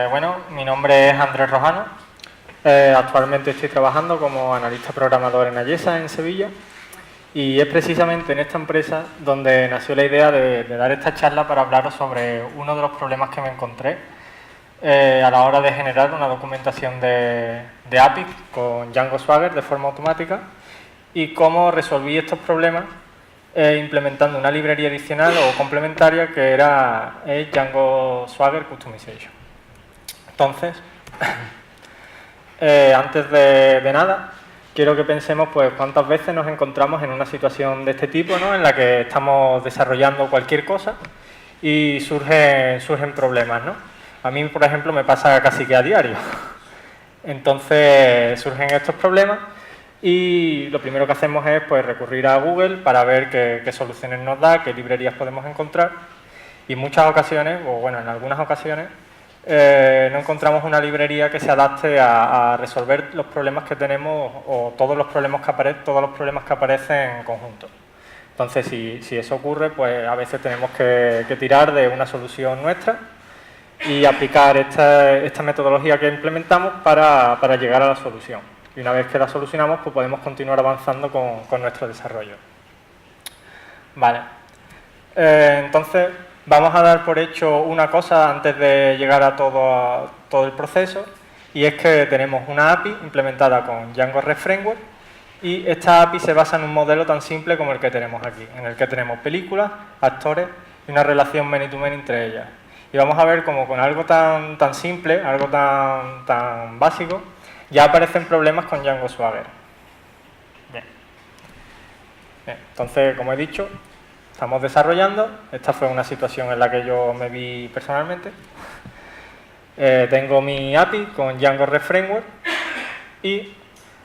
Bueno, mi nombre es Andrés Rojano. Actualmente estoy trabajando como analista programador en Ayesa, en Sevilla. Y es precisamente en esta empresa donde nació la idea de dar esta charla para hablaros sobre uno de los problemas que me encontré a la hora de generar una documentación de API con Django Swagger de forma automática y cómo resolví estos problemas implementando una librería adicional o complementaria que era Django Swagger Customization. Entonces, antes de nada, quiero que pensemos pues cuántas veces nos encontramos en una situación de este tipo, ¿no? En la que estamos desarrollando cualquier cosa y surgen problemas, ¿no? A mí, por ejemplo, me pasa casi que a diario. Entonces surgen estos problemas y lo primero que hacemos es pues recurrir a Google para ver qué soluciones nos da, qué librerías podemos encontrar. Y en muchas ocasiones, o bueno, en algunas ocasiones, no encontramos una librería que se adapte a resolver los problemas que tenemos o todos los problemas que aparecen en conjunto. Entonces, si eso ocurre, pues a veces tenemos que tirar de una solución nuestra y aplicar esta metodología que implementamos para llegar a la solución. Y una vez que la solucionamos, pues podemos continuar avanzando con nuestro desarrollo. Vale. Entonces, vamos a dar por hecho una cosa antes de llegar a todo el proceso, y es que tenemos una API implementada con Django REST Framework, y esta API se basa en un modelo tan simple como el que tenemos aquí, en el que tenemos películas, actores y una relación many-to-many entre ellas. Y vamos a ver cómo con algo tan simple, algo tan básico, ya aparecen problemas con Django Swagger. Bien. Entonces, como he dicho, estamos desarrollando. Esta fue una situación en la que yo me vi personalmente. Tengo mi API con Django REST Framework y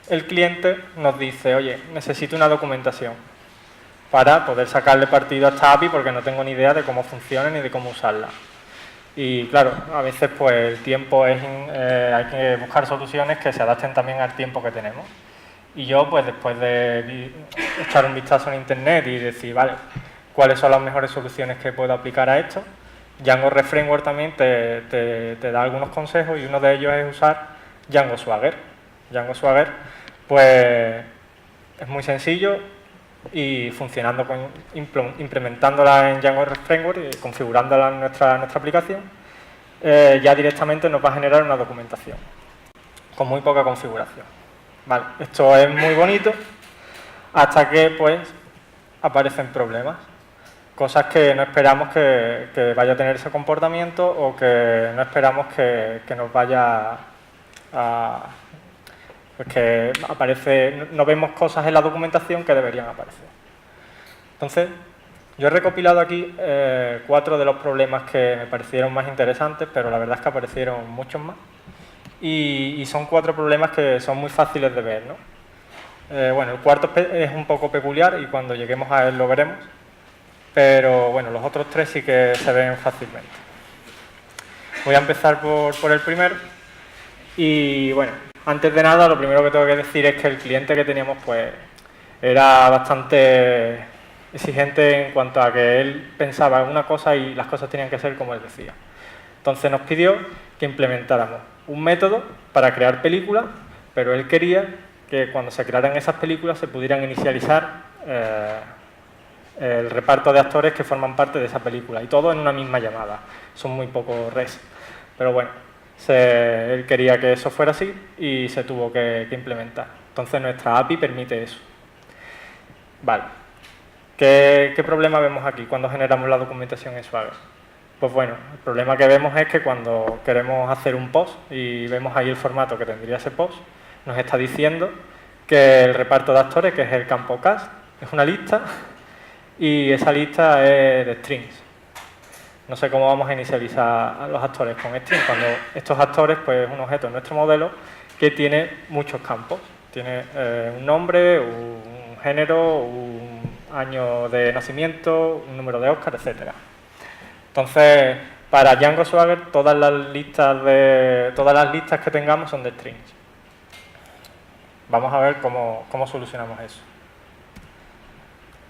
el cliente nos dice, oye, necesito una documentación para poder sacarle partido a esta API porque no tengo ni idea de cómo funciona ni de cómo usarla. Y claro, a veces pues el tiempo hay que buscar soluciones que se adapten también al tiempo que tenemos. Y yo pues después de echar un vistazo en internet y decir, vale, cuáles son las mejores soluciones que puedo aplicar a esto, Django REST Framework también te da algunos consejos y uno de ellos es usar Django Swagger. Django Swagger pues es muy sencillo y funcionando implementándola en Django REST Framework y configurándola en nuestra aplicación, ya directamente nos va a generar una documentación con muy poca configuración. Vale, esto es muy bonito hasta que pues aparecen problemas, cosas que no esperamos que vaya a tener ese comportamiento o que no esperamos que nos vaya a... Pues que no vemos cosas en la documentación que deberían aparecer. Entonces, yo he recopilado aquí 4 de los problemas que me parecieron más interesantes, pero la verdad es que aparecieron muchos más. Y son 4 problemas que son muy fáciles de ver, ¿no? Bueno, el cuarto es un poco peculiar y cuando lleguemos a él lo veremos, pero bueno, los otros 3 sí que se ven fácilmente. Voy a empezar por el primero y bueno, antes de nada lo primero que tengo que decir es que el cliente que teníamos pues era bastante exigente en cuanto a que él pensaba una cosa y las cosas tenían que ser como él decía. Entonces nos pidió que implementáramos un método para crear películas, pero él quería que cuando se crearan esas películas se pudieran inicializar el reparto de actores que forman parte de esa película, y todo en una misma llamada. Son muy pocos REST, pero bueno, él quería que eso fuera así y se tuvo que implementar. Entonces nuestra API permite eso. Vale. ¿Qué problema vemos aquí cuando generamos la documentación en Swagger? Pues bueno, el problema que vemos es que cuando queremos hacer un post y vemos ahí el formato que tendría ese post, nos está diciendo que el reparto de actores, que es el campo cast, es una lista y esa lista es de strings. No sé cómo vamos a inicializar a los actores con strings, cuando estos actores pues es un objeto en nuestro modelo que tiene muchos campos. Tiene un nombre, un género, un año de nacimiento, un número de Oscar, etc. Entonces, para Django Swagger todas las listas que tengamos son de strings. Vamos a ver cómo solucionamos eso.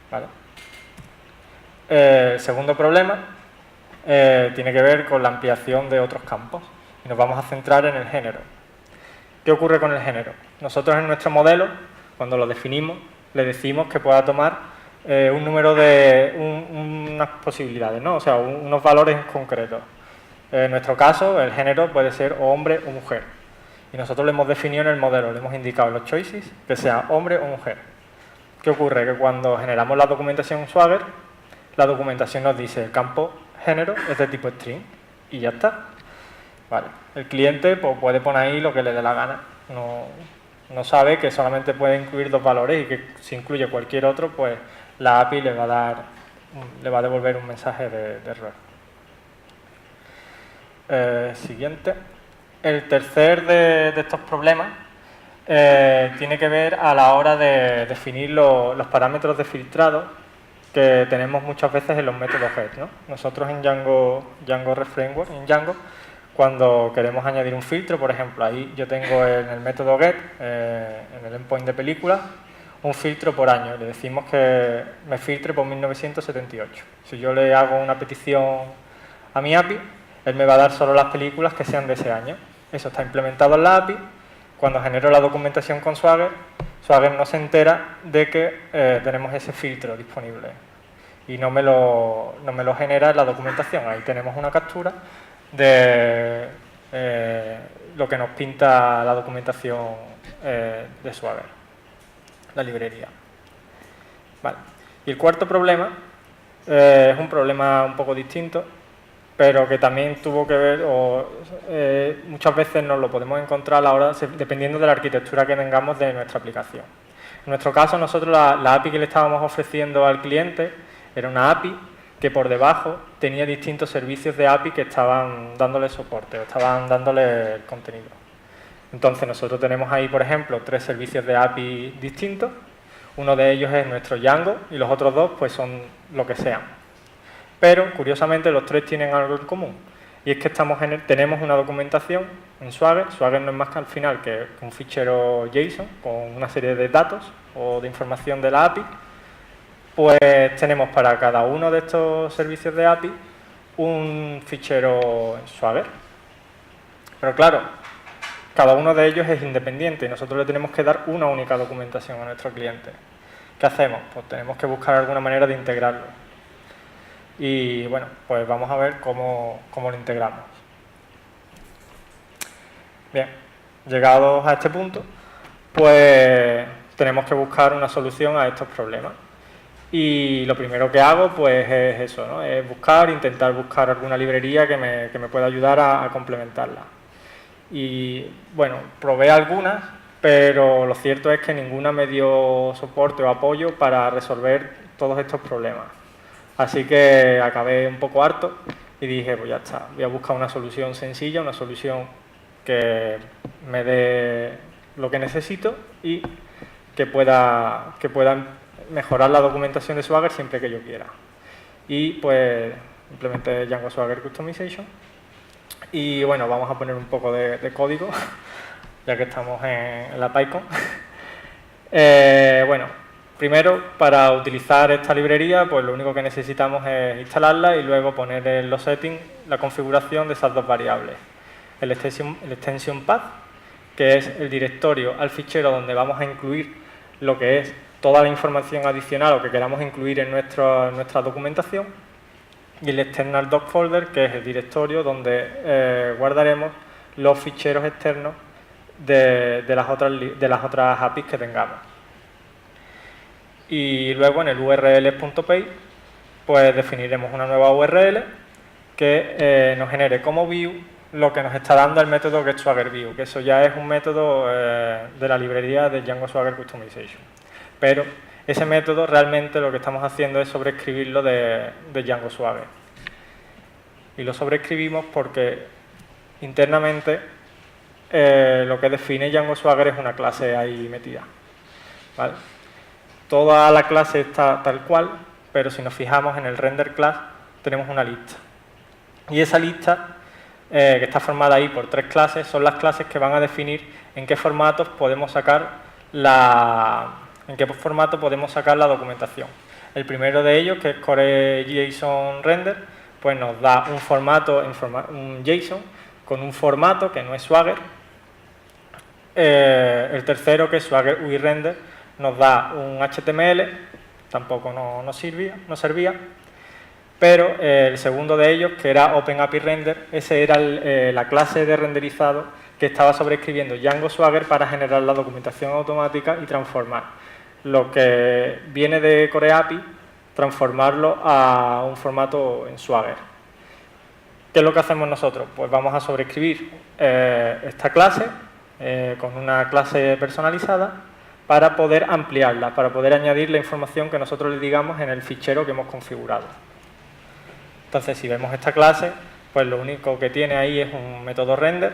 ¿Vale? El segundo problema tiene que ver con la ampliación de otros campos. Y nos vamos a centrar en el género. ¿Qué ocurre con el género? Nosotros en nuestro modelo, cuando lo definimos, le decimos que pueda tomar un número de unas posibilidades, ¿no? O sea, unos valores concretos. En nuestro caso, el género puede ser o hombre o mujer. Y nosotros lo hemos definido en el modelo, le hemos indicado en los choices que sea hombre o mujer. ¿Qué ocurre? Que cuando generamos la documentación Swagger, la documentación nos dice el campo género es de tipo string y ya está. Vale. El cliente pues, puede poner ahí lo que le dé la gana. No sabe que solamente puede incluir 2 valores y que si incluye cualquier otro, pues la API le va a devolver un mensaje de error. Siguiente. El tercer de estos problemas tiene que ver a la hora de definir los parámetros de filtrado que tenemos muchas veces en los métodos GET, ¿no? Nosotros en Django Reframework, cuando queremos añadir un filtro, por ejemplo, ahí yo tengo en el método GET, en el endpoint de películas, un filtro por año. Le decimos que me filtre por 1978. Si yo le hago una petición a mi API, él me va a dar solo las películas que sean de ese año. Eso está implementado en la API. Cuando genero la documentación con Swagger, Swagger no se entera de que tenemos ese filtro disponible y no me lo genera en la documentación. Ahí tenemos una captura de lo que nos pinta la documentación de Swagger, la librería. Vale. Y el cuarto problema es un problema un poco distinto, pero que también tuvo que ver, muchas veces nos lo podemos encontrar a la hora, dependiendo de la arquitectura que tengamos de nuestra aplicación. En nuestro caso, nosotros la API que le estábamos ofreciendo al cliente era una API que por debajo tenía distintos servicios de API que estaban dándole soporte o estaban dándole el contenido. Entonces, nosotros tenemos ahí, por ejemplo, 3 servicios de API distintos. Uno de ellos es nuestro Django y los otros 2 pues, son lo que sean. Pero, curiosamente, los 3 tienen algo en común. Y es que tenemos una documentación en Swagger. Swagger no es más que al final que un fichero JSON con una serie de datos o de información de la API. Pues tenemos para cada uno de estos servicios de API un fichero en Swagger. Pero claro, cada uno de ellos es independiente y nosotros le tenemos que dar una única documentación a nuestro cliente. ¿Qué hacemos? Pues tenemos que buscar alguna manera de integrarlo. Y bueno, pues vamos a ver cómo lo integramos. Bien, llegados a este punto, pues tenemos que buscar una solución a estos problemas. Y lo primero que hago pues es eso, ¿no? Es intentar buscar alguna librería que me pueda ayudar a complementarla. Y bueno, probé algunas, pero lo cierto es que ninguna me dio soporte o apoyo para resolver todos estos problemas. Así que acabé un poco harto y dije, pues ya está, voy a buscar una solución sencilla, una solución que me dé lo que necesito y que pueda mejorar la documentación de Swagger siempre que yo quiera. Y pues implementé Django Swagger Customization. Y bueno, vamos a poner un poco de código, ya que estamos en la PyCon. Bueno, primero, para utilizar esta librería, pues lo único que necesitamos es instalarla y luego poner en los settings la configuración de esas 2 variables. El extension path, que es el directorio al fichero donde vamos a incluir lo que es toda la información adicional o que queramos incluir en nuestra documentación, y el external doc folder, que es el directorio donde guardaremos los ficheros externos de las otras APIs que tengamos. Y luego en el url.py pues definiremos una nueva URL que nos genere como view lo que nos está dando el método getSwaggerView, que eso ya es un método de la librería de Django Swagger Customization. Pero ese método realmente lo que estamos haciendo es sobreescribirlo de Django Swagger. Y lo sobreescribimos porque internamente lo que define Django Swagger es una clase ahí metida, ¿vale? Toda la clase está tal cual, pero si nos fijamos en el render class tenemos una lista. Y esa lista, que está formada ahí por 3 clases, son las clases que van a definir en qué formatos podemos sacar la documentación. El primero de ellos, que es Core JSON Render, pues nos da un formato, un JSON, con un formato que no es Swagger. El tercero, que es Swagger UI Render, nos da un HTML, tampoco no servía, pero el segundo de ellos, que era OpenAPI Render, ese era la clase de renderizado que estaba sobreescribiendo Django Swagger para generar la documentación automática y transformar lo que viene de Core API, transformarlo a un formato en Swagger. ¿Qué es lo que hacemos nosotros? Pues vamos a sobreescribir esta clase con una clase personalizada para poder ampliarla, para poder añadir la información que nosotros le digamos en el fichero que hemos configurado. Entonces, si vemos esta clase, pues lo único que tiene ahí es un método render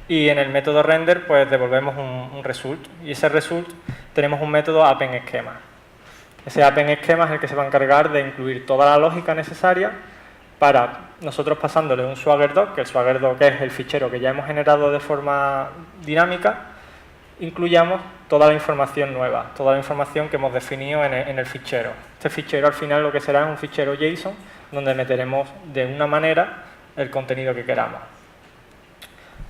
y en el método render pues devolvemos un result, y ese result tenemos un método AppendSchema. Ese AppendSchema es el que se va a encargar de incluir toda la lógica necesaria para nosotros pasándole un SwaggerDoc, que el SwaggerDoc es el fichero que ya hemos generado de forma dinámica, incluyamos toda la información nueva, toda la información que hemos definido en el fichero. Este fichero al final lo que será es un fichero JSON donde meteremos de una manera el contenido que queramos.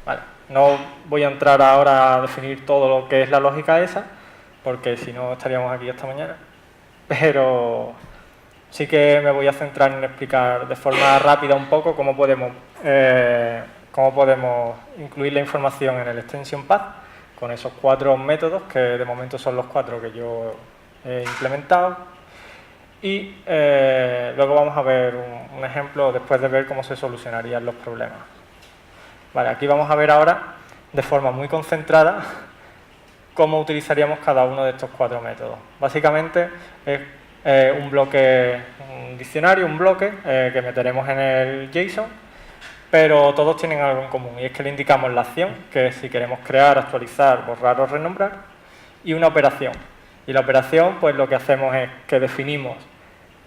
Vale, no voy a entrar ahora a definir todo lo que es la lógica esa, porque si no estaríamos aquí hasta mañana, pero sí que me voy a centrar en explicar de forma rápida un poco cómo podemos incluir la información en el extension path con esos 4 métodos, que de momento son los 4 que yo he implementado. Y luego vamos a ver un ejemplo después de ver cómo se solucionarían los problemas. Vale, aquí vamos a ver ahora de forma muy concentrada cómo utilizaríamos cada uno de estos 4 métodos. Básicamente es un bloque, un diccionario, un bloque que meteremos en el JSON, pero todos tienen algo en común, y es que le indicamos la acción, que es si queremos crear, actualizar, borrar o renombrar, y una operación. Y la operación, pues lo que hacemos es que definimos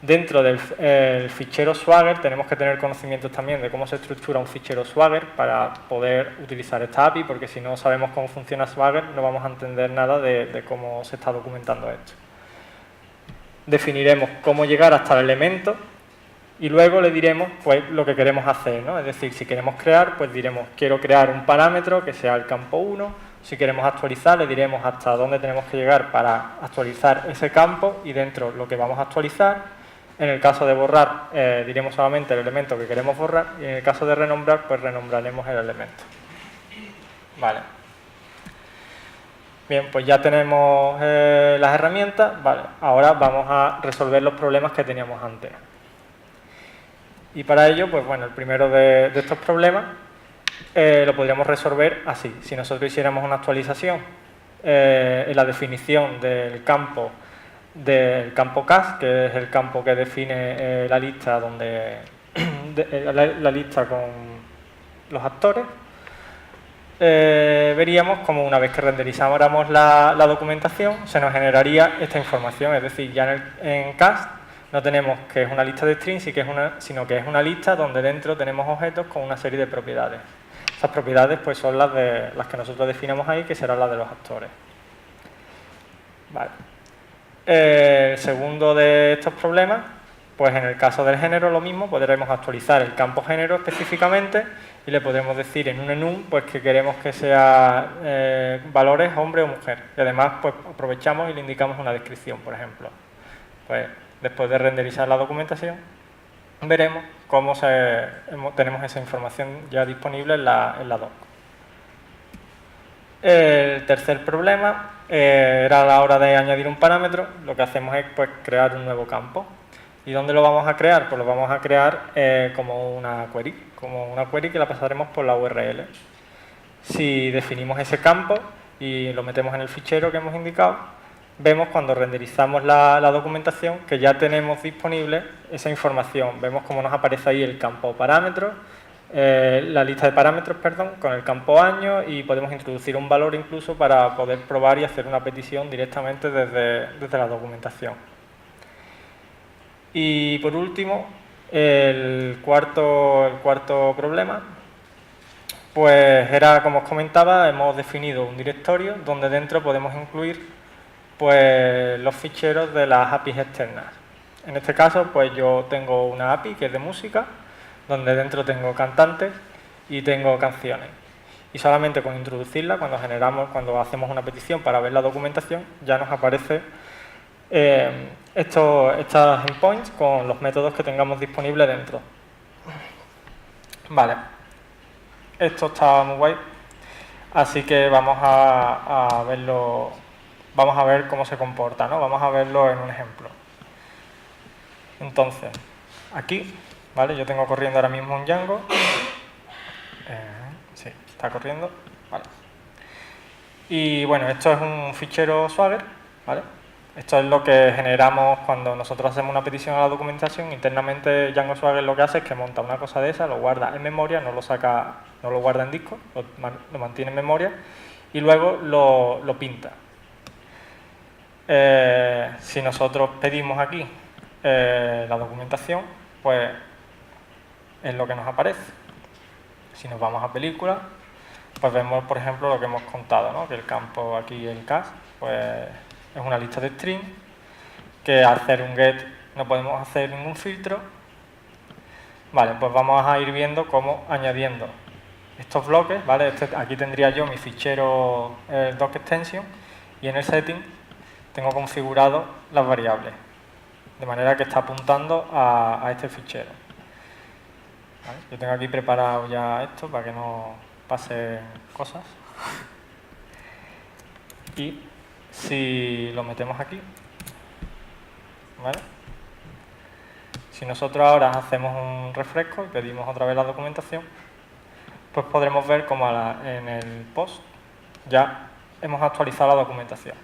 dentro del fichero Swagger, tenemos que tener conocimientos también de cómo se estructura un fichero Swagger para poder utilizar esta API, porque si no sabemos cómo funciona Swagger, no vamos a entender nada de cómo se está documentando esto. Definiremos cómo llegar hasta el elemento y luego le diremos pues lo que queremos hacer, ¿no? Es decir, si queremos crear, pues diremos quiero crear un parámetro que sea el campo 1, si queremos actualizar le diremos hasta dónde tenemos que llegar para actualizar ese campo y dentro lo que vamos a actualizar. En el caso de borrar diremos solamente el elemento que queremos borrar y en el caso de renombrar pues renombraremos el elemento. Vale. Bien, pues ya tenemos las herramientas. Vale, ahora vamos a resolver los problemas que teníamos antes. Y para ello, pues bueno, el primero de estos problemas lo podríamos resolver así. Si nosotros hiciéramos una actualización en la definición del campo cast, que es el campo que define la lista la lista con los actores, veríamos como una vez que renderizáramos la documentación se nos generaría esta información, es decir, ya en cast no tenemos que es una lista de strings, sino que es una lista donde dentro tenemos objetos con una serie de propiedades. Esas propiedades pues son las que nosotros definamos ahí, que serán las de los actores. Vale. El segundo de estos problemas, pues en el caso del género lo mismo, podremos actualizar el campo género específicamente y le podremos decir en un enum pues que queremos que sea valores hombre o mujer. Y además pues aprovechamos y le indicamos una descripción, por ejemplo. Pues después de renderizar la documentación, veremos cómo tenemos esa información ya disponible en la doc. El tercer problema era a la hora de añadir un parámetro. Lo que hacemos es pues, crear un nuevo campo. ¿Y dónde lo vamos a crear? Pues lo vamos a crear como una query que la pasaremos por la URL. Si definimos ese campo y lo metemos en el fichero que hemos indicado, vemos cuando renderizamos la documentación que ya tenemos disponible esa información. Vemos cómo nos aparece ahí el campo parámetros, la lista de parámetros, perdón, con el campo año, y podemos introducir un valor incluso para poder probar y hacer una petición directamente desde la documentación. Y por último, el cuarto problema, pues era, como os comentaba, hemos definido un directorio donde dentro podemos incluir pues, los ficheros de las APIs externas. En este caso, pues yo tengo una API que es de música, donde dentro tengo cantantes y tengo canciones. Y solamente con introducirla, cuando hacemos una petición para ver la documentación, ya nos aparece estas endpoints con los métodos que tengamos disponibles dentro. Vale, esto está muy guay, así que vamos a verlo, vamos a ver cómo se comporta, ¿no? Vamos a verlo en un ejemplo. Entonces, aquí, ¿vale? Yo tengo corriendo ahora mismo un Django. Sí, está corriendo, ¿vale? Y bueno, esto es un fichero Swagger, ¿vale? Esto es lo que generamos cuando nosotros hacemos una petición a la documentación. Internamente Django Swagger lo que hace es que monta una cosa de esa, lo guarda en memoria, no lo guarda en disco, lo mantiene en memoria y luego lo pinta. Si nosotros pedimos aquí la documentación, pues es lo que nos aparece. Si nos vamos a película, pues vemos, por ejemplo, lo que hemos contado, ¿no? Que el campo aquí, el cast, pues es una lista de string, que al hacer un get no podemos hacer ningún filtro. Vale, pues vamos a ir viendo cómo añadiendo estos bloques, ¿vale? Aquí tendría yo mi fichero doc extension y en el setting tengo configurado las variables, de manera que está apuntando a este fichero. ¿Vale? Yo tengo aquí preparado ya esto para que no pasen cosas. Y si lo metemos aquí, ¿vale? Si nosotros ahora hacemos un refresco y pedimos otra vez la documentación, pues podremos ver cómo en el post ya hemos actualizado la documentación.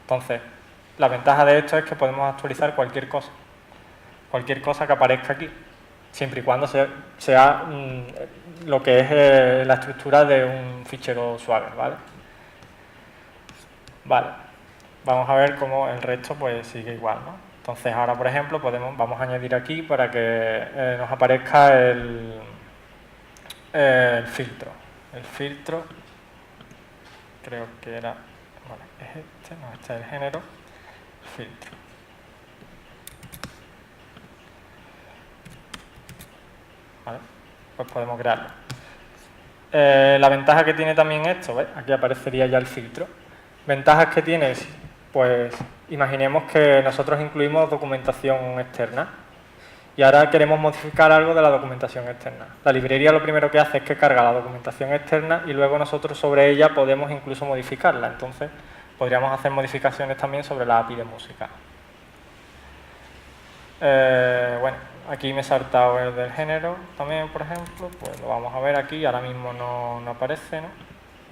Entonces, la ventaja de esto es que podemos actualizar cualquier cosa que aparezca aquí, siempre y cuando sea lo que es la estructura de un fichero Swagger, ¿vale? Vale, vamos a ver cómo el resto pues sigue igual, ¿no? Entonces ahora, por ejemplo, vamos a añadir aquí para que nos aparezca el filtro. El filtro, creo que era, vale, es este es el género, filtro. ¿Vale? Pues podemos crearlo. La ventaja que tiene también esto, ¿ves? Aquí aparecería ya el filtro. Ventajas que tiene, pues imaginemos que nosotros incluimos documentación externa y ahora queremos modificar algo de la documentación externa. La librería lo primero que hace es que carga la documentación externa y luego nosotros sobre ella podemos incluso modificarla. Entonces podríamos hacer modificaciones también sobre la API de música. Bueno, aquí me he saltado el del género también, por ejemplo, pues lo vamos a ver aquí, ahora mismo no aparece, ¿no?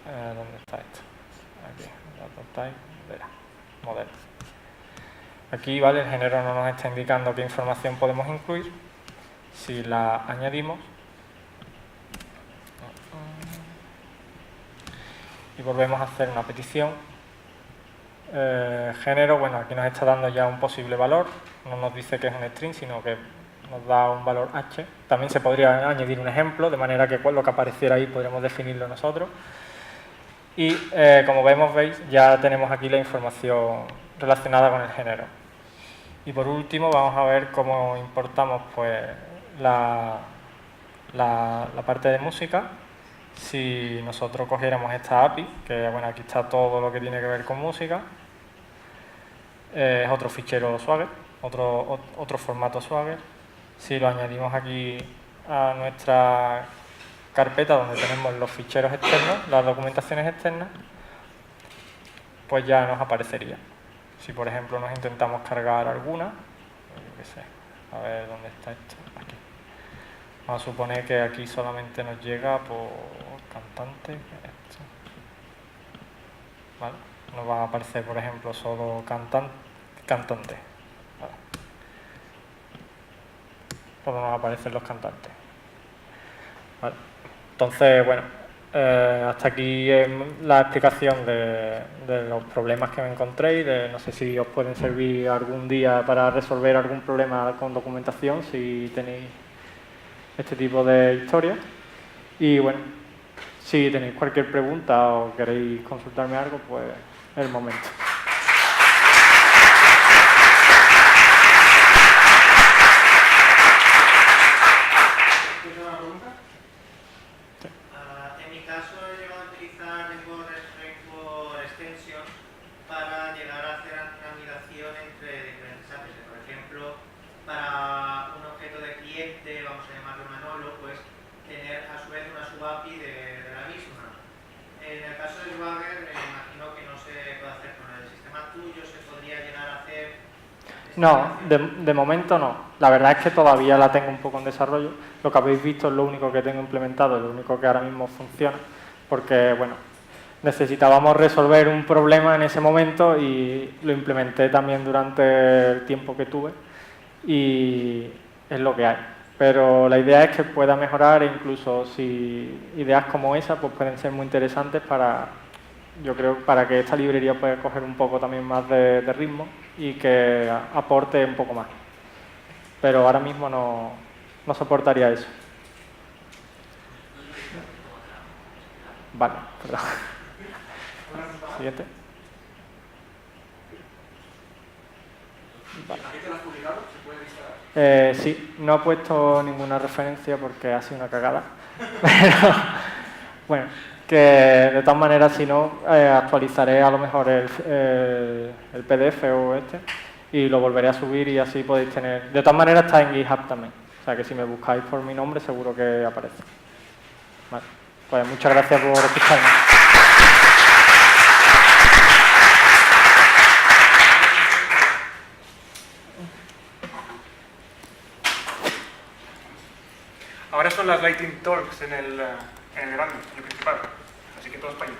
¿Dónde está esto? Aquí, data type, verá, modelo. Aquí, ¿vale? El género no nos está indicando qué información podemos incluir. Si la añadimos y volvemos a hacer una petición, género, bueno, aquí nos está dando ya un posible valor, no nos dice que es un string, sino que nos da un valor h. También se podría añadir un ejemplo, de manera que lo que apareciera ahí podremos definirlo nosotros. Y como veis, ya tenemos aquí la información relacionada con el género. Y por último vamos a ver cómo importamos pues la parte de música. Si nosotros cogiéramos esta API, que bueno, aquí está todo lo que tiene que ver con música, es otro fichero Swagger, otro formato Swagger. Si lo añadimos aquí a nuestra carpeta donde tenemos los ficheros externos, las documentaciones externas, pues ya nos aparecería. Si por ejemplo nos intentamos cargar alguna, yo qué sé, a ver dónde está esto, aquí. Vamos a suponer que aquí solamente nos llega por cantante, esto. ¿Vale? Nos va a aparecer por ejemplo solo cantante. ¿Vale? Solo nos aparecen los cantantes. ¿Vale? Entonces, bueno, hasta aquí la explicación de los problemas que me encontré y no sé si os pueden servir algún día para resolver algún problema con documentación, si tenéis este tipo de historias. Y bueno, si tenéis cualquier pregunta o queréis consultarme algo, pues es el momento. En el caso del Swagger, me imagino que no se puede hacer con el sistema tuyo, se podría llegar a hacer... No, de momento no. La verdad es que todavía la tengo un poco en desarrollo. Lo que habéis visto es lo único que tengo implementado, es lo único que ahora mismo funciona, porque, bueno, necesitábamos resolver un problema en ese momento y lo implementé también durante el tiempo que tuve y es lo que hay. Pero la idea es que pueda mejorar e incluso si ideas como esa pues pueden ser muy interesantes para, yo creo, para que esta librería pueda coger un poco también más de ritmo y que aporte un poco más. Pero ahora mismo no soportaría eso. Vale, perdón. Siguiente. Vale. ¿La has publicado? ¿Se puede instalar? Sí, no he puesto ninguna referencia porque ha sido una cagada. Pero, bueno, que de todas maneras, si no, actualizaré a lo mejor el PDF o y lo volveré a subir y así podéis tener... De todas maneras está en GitHub también. O sea que si me buscáis por mi nombre seguro que aparece. Vale. Pues muchas gracias por escucharme. Ahora son las Lightning Talks en el grande, en el principal. Así que todos para allá.